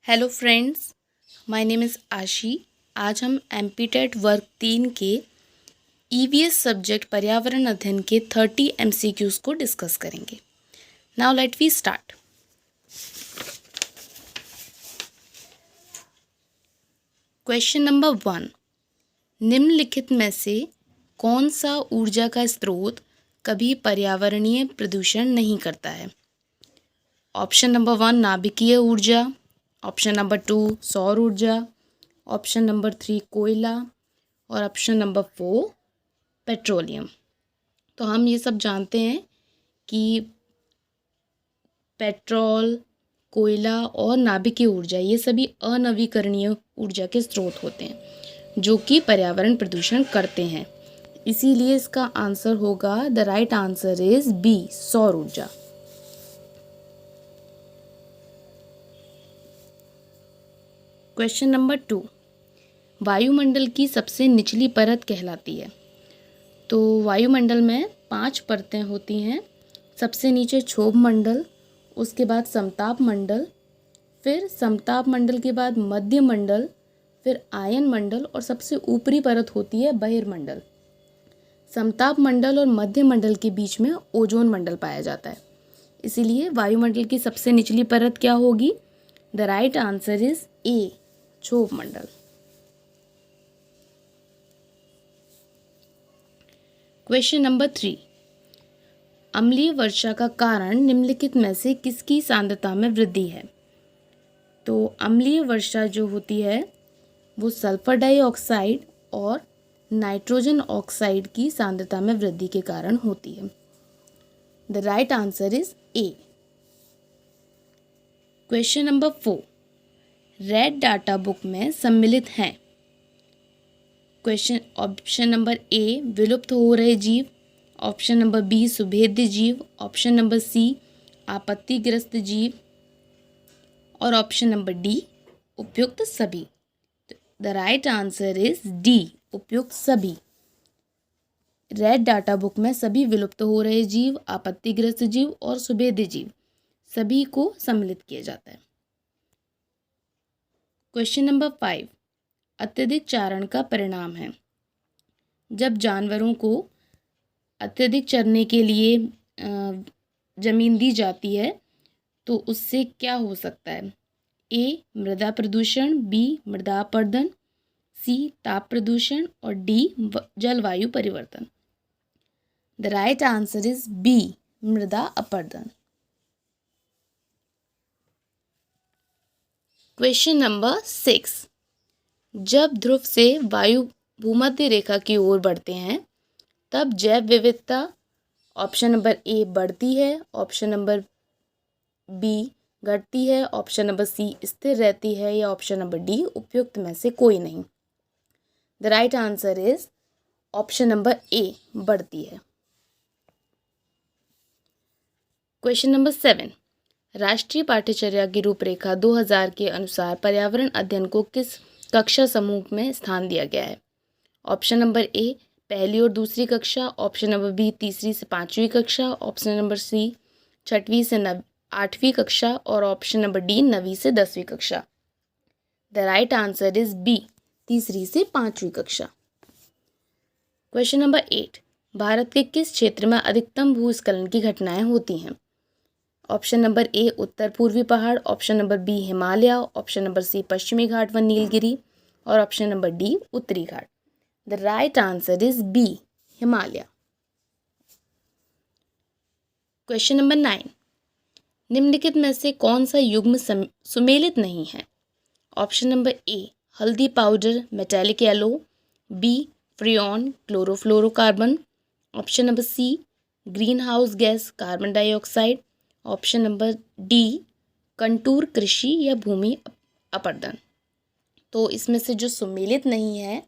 Hello friends, my name is आशी। आज हम एमपीटेट वर्ग 3 के ईवीएस सब्जेक्ट पर्यावरण अध्ययन के 30 एमसीक्यूज़ को डिस्कस करेंगे। Now let we start. Question number 1, निम्नलिखित में से कौन सा ऊर्जा का स्रोत कभी पर्यावरणीय प्रदूषण नहीं करता है? ऑप्शन नंबर 1 नाभिकीय ऊर्जा, ऑप्शन नंबर 2 सौर ऊर्जा, ऑप्शन नंबर 3 कोयला और ऑप्शन नंबर 4 पेट्रोलियम। तो हम ये सब जानते हैं कि पेट्रोल, कोयला और नाभिकीय ऊर्जा ये सभी अनवीकरणीय ऊर्जा के स्रोत होते हैं जो कि पर्यावरण प्रदूषण करते हैं। इसीलिए इसका आंसर होगा, the right answer is B, सौर ऊर्जा। क्वेश्चन नंबर 2, वायुमंडल की सबसे निचली परत कहलाती है। तो वायुमंडल में 5 परतें होती हैं। सबसे नीचे क्षोभ मंडल, उसके बाद समताप मंडल, फिर समताप मंडल के बाद मध्य मंडल, फिर आयन मंडल और सबसे ऊपरी परत होती है बहिर्मंडल। समताप मंडल और मध्य मंडल के बीच में ओजोन मंडल पाया जाता है। इसीलिए वायुमंडल की सबसे निचली परत क्या होगी? द राइट आंसर इज ए, क्षोभ मंडल। क्वेश्चन नंबर 3, अम्लीय वर्षा का कारण निम्नलिखित में से किसकी सांद्रता में वृद्धि है? तो अम्लीय वर्षा जो होती है वो सल्फर डाइऑक्साइड और नाइट्रोजन ऑक्साइड की सांद्रता में वृद्धि के कारण होती है। The right answer is A. Question number 4, red data book में सम्मिलित हैं। क्वेश्चन ऑप्शन नंबर ए विलुप्त हो रहे जीव, ऑप्शन नंबर बी सुभेद्य जीव, ऑप्शन नंबर सी आपत्तिग्रस्त जीव और ऑप्शन नंबर डी उपयुक्त सभी। The right answer is D, उपयुक्त सभी। रेड डाटा बुक में सभी विलुप्त हो रहे जीव, आपत्तिग्रस्त जीव और सुभेद्य जीव सभी को सम्मिलित किया जाता है। क्वेश्चन नंबर 5, अत्यधिक चारण का परिणाम है। जब जानवरों को अत्यधिक चरने के लिए जमीन दी जाती है तो उससे क्या हो सकता है? ए मृदा प्रदूषण, बी मृदा अपरदन, सी ताप प्रदूषण और डी जलवायु परिवर्तन। The right answer is B, मृदा अपरदन। क्वेश्चन नंबर 6, जब ध्रुव से वायु भूमध्य रेखा की ओर बढ़ते हैं तब जैव विविधता ऑप्शन नंबर ए बढ़ती है, ऑप्शन नंबर बी घटती है, ऑप्शन नंबर सी स्थिर रहती है या ऑप्शन नंबर डी उपयुक्त में से कोई नहीं। The right answer is option number ए, बढ़ती है। क्वेश्चन नंबर 7, राष्ट्रीय पाठ्यचर्या की रूपरेखा 2000 के अनुसार पर्यावरण अध्ययन को किस कक्षा समूह में स्थान दिया गया है? ऑप्शन नंबर ए पहली और दूसरी कक्षा, ऑप्शन नंबर बी तीसरी से 5वीं कक्षा, ऑप्शन नंबर सी 6वीं से 8वीं कक्षा और ऑप्शन नंबर डी 9वीं से 10वीं कक्षा। The right answer is B, तीसरी से 5वीं कक्षा। क्वेश्चन नंबर 8, भारत के किस क्षेत्र में अधिकतम भूस्खलन की घटनाएं होती हैं? ऑप्शन नंबर ए उत्तर पूर्वी पहाड़, option number B Himalaya, option number C पश्चिमी घाट व नीलगिरी और ऑप्शन नंबर डी उत्तरी घाट। The right answer is B, Himalaya. Question number 9, निम्नलिखित में से कौन सा युग्म सुमेलित नहीं है? ऑप्शन नंबर ए हल्दी powder metallic yellow, B freon chlorofluorocarbon, option number C green house gas carbon dioxide, option number D contour कृषि या भूमि अपरदन। तो इसमें से जो सुमेलित नहीं है,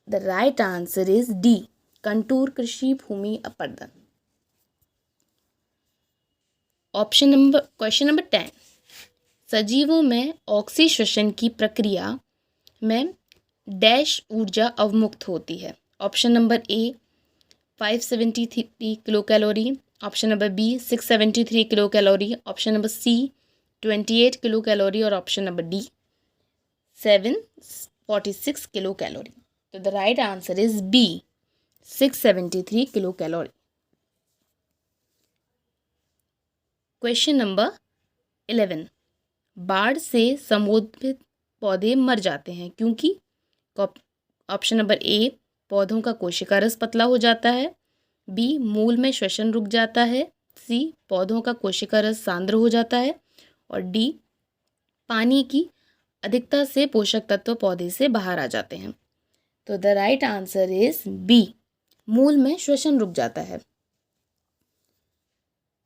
the right answer is D, contour कृषि भूमि अपरदन। क्वेश्चन नंबर 10, सजीवों में ऑक्सीश्वसन की प्रक्रिया में डैश ऊर्जा अवमुक्त होती है? Option number A 573 kilo calorie, option number B 673 kilo calorie, option number C 28 kilo calorie और option number D 746 kilo calorie. तो the right answer is B 673 kilo calorie. Question number 11, बाढ़ से संबोधित पौधे मर जाते हैं क्योंकि ऑप्शन नंबर ए पौधों का कोशिका रस पतला हो जाता है, बी मूल में श्वसन रुक जाता है, सी पौधों का कोशिका रस सांद्र हो जाता है और डी पानी की अधिकता से पोषक तत्व पौधे से बाहर आ जाते हैं। तो the right answer is B मूल में श्वसन रुक जाता है।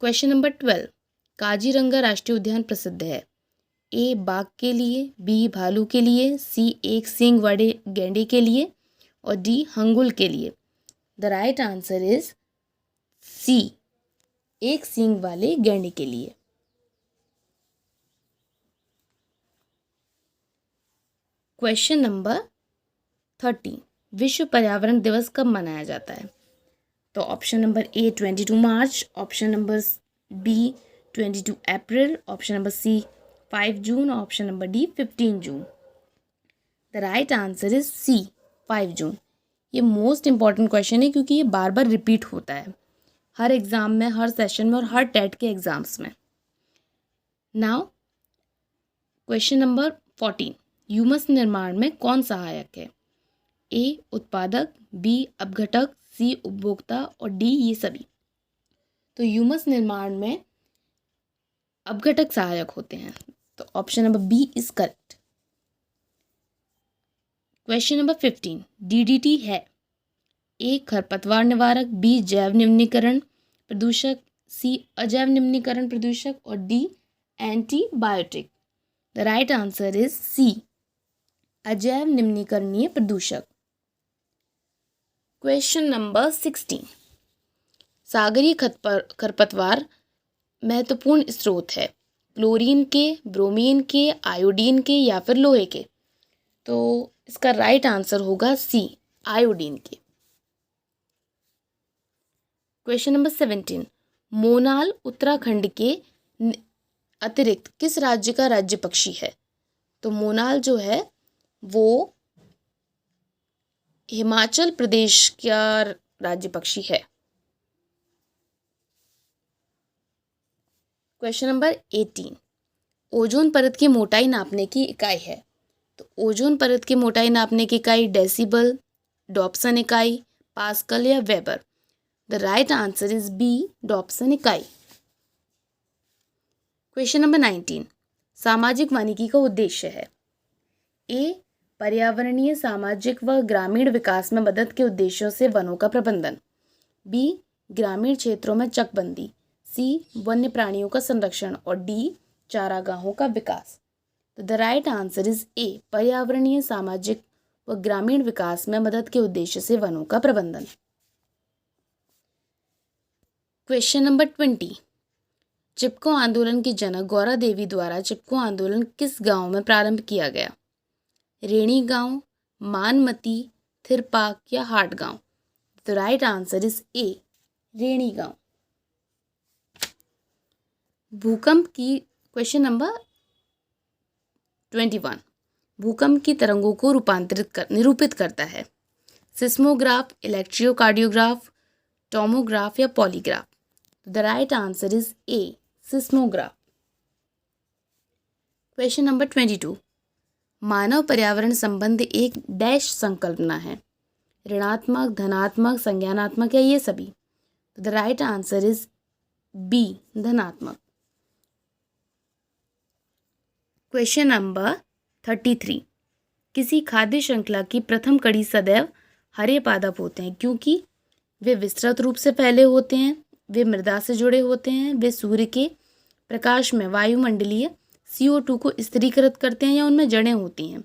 क्वेश्चन नंबर 12, काजीरंगा राष्ट्रीय उद्यान प्रसिद्ध है, ए बाघ के लिए, बी भालू के लिए, सी एक सींग वाले गैंडे के लिए और डी हंगुल के लिए। The right answer is C एक सींग वाले गैंडे के लिए। क्वेश्चन नंबर 30, विश्व पर्यावरण दिवस कब मनाया जाता है? तो option number A 22 March, option number B 22 April, option number C 5 June, option number D 15 June. The right answer is C 5 June. ये मोस्ट इंपॉर्टेंट क्वेश्चन है क्योंकि ये बार बार रिपीट होता है हर एग्ज़ाम में, हर सेशन में और हर टेट के एग्ज़ाम्स में। नाउ क्वेश्चन नंबर 14, ह्यूमस निर्माण में कौन सहायक है? ए उत्पादक, बी अपघटक, सी उपभोक्ता और डी ये सभी। तो ह्यूमस निर्माण में अपघटक सहायक होते हैं, तो option number B is correct. Question number 15, DDT है, ए खरपतवार निवारक, बी जैव निम्नीकरण प्रदूषक, सी अजैव निम्नीकरण प्रदूषक और D antibiotic. The right answer is C अजैव निम्नीकरणीय प्रदूषक। क्वेश्चन नंबर 16, सागरीय खरपतवार महत्वपूर्ण स्रोत है, क्लोरीन के, ब्रोमीन के, आयोडीन के या फिर लोहे के। तो इसका राइट आंसर होगा सी आयोडीन के। क्वेश्चन नंबर 17, मोनाल उत्तराखंड के अतिरिक्त किस राज्य का राज्य पक्षी है? तो मोनाल जो है वो हिमाचल प्रदेश का राज्य पक्षी है। क्वेश्चन नंबर 18, ओजोन परत की मोटाई नापने की इकाई है। तो ओजोन परत की मोटाई नापने की इकाई डेसिबल, डॉप्सन इकाई, पास्कल या weber. The right answer is B Dobson इकाई। क्वेश्चन नंबर 19, सामाजिक वानिकी का उद्देश्य है, ए पर्यावरणीय, सामाजिक व ग्रामीण विकास में मदद के उद्देश्यों से वनों का प्रबंधन, बी ग्रामीण क्षेत्रों में चकबंदी, सी वन्य प्राणियों का संरक्षण और डी चारागाहों का विकास। तो द राइट आंसर इज ए पर्यावरणीय, सामाजिक व ग्रामीण विकास में मदद के उद्देश्य से वनों का प्रबंधन। क्वेश्चन नंबर 20, चिपको आंदोलन की जनक गौरा देवी द्वारा चिपको आंदोलन किस गांव में प्रारंभ किया गया? रेणी गांव, मानमती, थिरपाक या हाट गांव। The right answer is A Reni गांव। भूकंप की क्वेश्चन नंबर 21, भूकंप की तरंगों को निरूपित करता है, सिस्मोग्राफ, इलेक्ट्रोकार्डियोग्राफ, टोमोग्राफ या polygraph. The right answer is A seismograph. Question number 22, मानव पर्यावरण संबंध एक डैश संकल्पना है, ऋणात्मक, धनात्मक, संज्ञानात्मक या ये सभी। The right answer is B धनात्मक। क्वेश्चन नंबर 33, किसी खाद्य श्रृंखला की प्रथम कड़ी सदैव हरे पादप होते हैं क्योंकि वे विस्तृत रूप से फैले होते हैं, वे मृदा से जुड़े होते हैं, वे सूर्य के प्रकाश में वायुमंडलीय CO2 को स्थिरीकृत करते हैं या उनमें जड़ें होती हैं।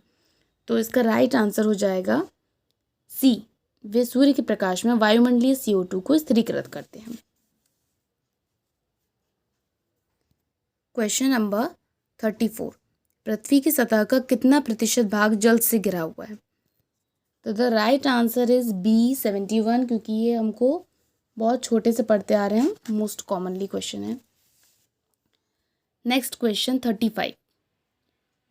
तो इसका राइट आंसर हो जाएगा सी, वे सूर्य के प्रकाश में वायुमंडलीय CO2 को स्थिरीकृत करते हैं। क्वेश्चन नंबर 34, पृथ्वी की सतह का कितना प्रतिशत भाग जल से घिरा हुआ है? तो the right answer is B 71 क्योंकि ये हमको बहुत छोटे से पढ़ते आ रहे हैं, मोस्ट कॉमनली क्वेश्चन है। Next question 35।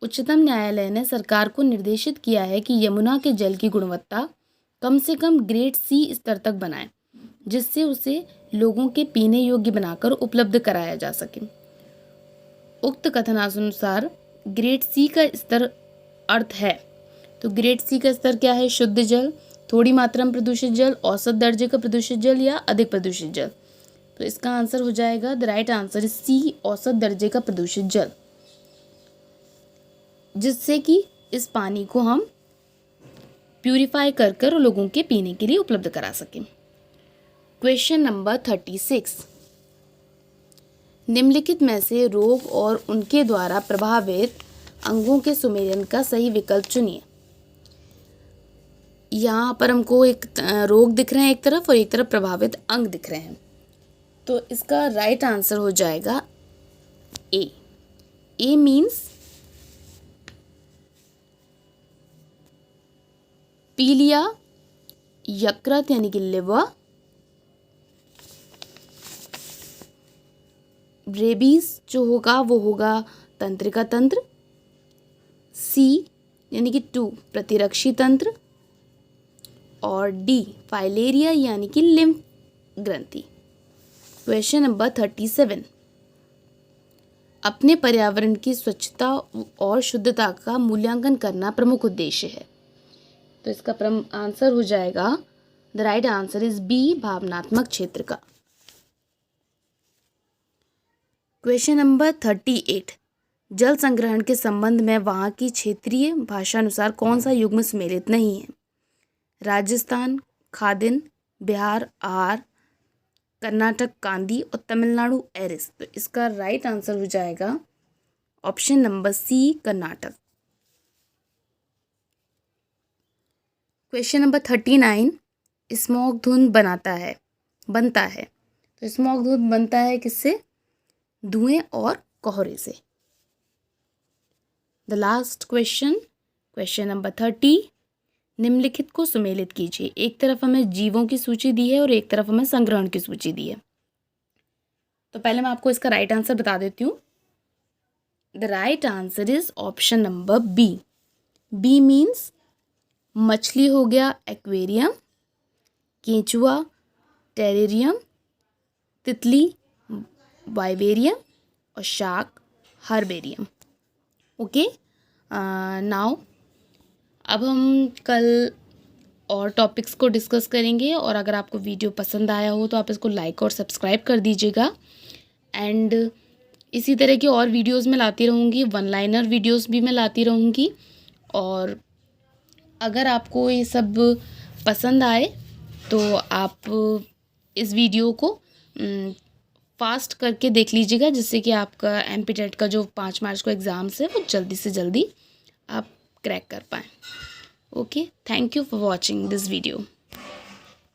उच्चतम न्यायालय ने सरकार को निर्देशित किया है कि यमुना के जल की गुणवत्ता कम से कम ग्रेड सी स्तर तक बनाए, जिससे उसे लोगों के पीने योग्य बनाकर उपलब्ध कराया जा सके। उक्त कथनानुसार ग्रेड सी का स्तर अर्थ है, तो ग्रेड सी का स्तर क्या है? शुद्ध जल, थोड़ी मात्रा में प्रदूषित जल, औसत दर्जे का प्रदूषित जल या अधिक प्रदूषित जल। तो इसका आंसर हो जाएगा, the right answer is C, औसत दर्जे का प्रदूषित जल, जिससे कि इस पानी को हम प्यूरिफाई कर लोगों के पीने के लिए उपलब्ध करा सकें। Question number 36। निम्नलिखित में से रोग और उनके द्वारा प्रभावित अंगों के सुमेलन का सही विकल्प चुनिए। यहाँ पर हमको एक रोग दिख रहे हैं एक तरफ और एक तरफ प्रभावित अंग दिख रहे हैं, तो इसका राइट आंसर हो जाएगा ए। ए मीन्स पीलिया, यकृत यानी कि लिवर, रेबीज जो होगा वो होगा तंत्रिका तंत्र, सी यानी कि 2 प्रतिरक्षी तंत्र, और डी फाइलेरिया यानी कि लिम्फ ग्रंथि। Question number 37। अपने पर्यावरण की स्वच्छता और शुद्धता का मूल्यांकन करना प्रमुख उद्देश्य है, तो इसका आंसर हो जाएगा, the right answer is B, भावनात्मक क्षेत्र का। Question number 38। जल संग्रहण के संबंध में वहाँ की क्षेत्रीय भाषानुसार कौन सा युग्म सम्मिलित नहीं है? राजस्थान खादिन, बिहार आहार, कर्नाटक कांदी और तमिलनाडु एरिस। तो इसका राइट आंसर हो जाएगा option number C, Karnataka. Question number 39। Smog धुंध बनता है, तो स्मॉग धुंध बनता है किससे? धुएं और कोहरे से। The last question, question number 30। निम्नलिखित को सुमेलित कीजिए। एक तरफ हमें जीवों की सूची दी है और एक तरफ हमें संग्रहण की सूची दी है। तो पहले मैं आपको इसका राइट आंसर बता देती हूँ। The right answer is option number B. B means मछली हो गया एक्वेरियम, केंचुआ टेरेरियम, तितली वाइवेरियम और शार्क हर्बेरियम। ओके, नाउ अब हम कल और टॉपिक्स को डिस्कस करेंगे, और अगर आपको वीडियो पसंद आया हो तो आप इसको लाइक और सब्सक्राइब कर दीजिएगा। एंड इसी तरह की और वीडियोस मैं लाती रहूँगी, वन लाइनर वीडियोस भी मैं लाती रहूँगी। और अगर आपको ये सब पसंद आए तो आप इस वीडियो को फास्ट करके देख लीजिएगा, जिससे कि आपका एमपीटेट का जो 5 मार्च को एग्ज़ाम्स है वो जल्दी से जल्दी आप क्रैक कर पाएँ। Okay, thank you for watching this video.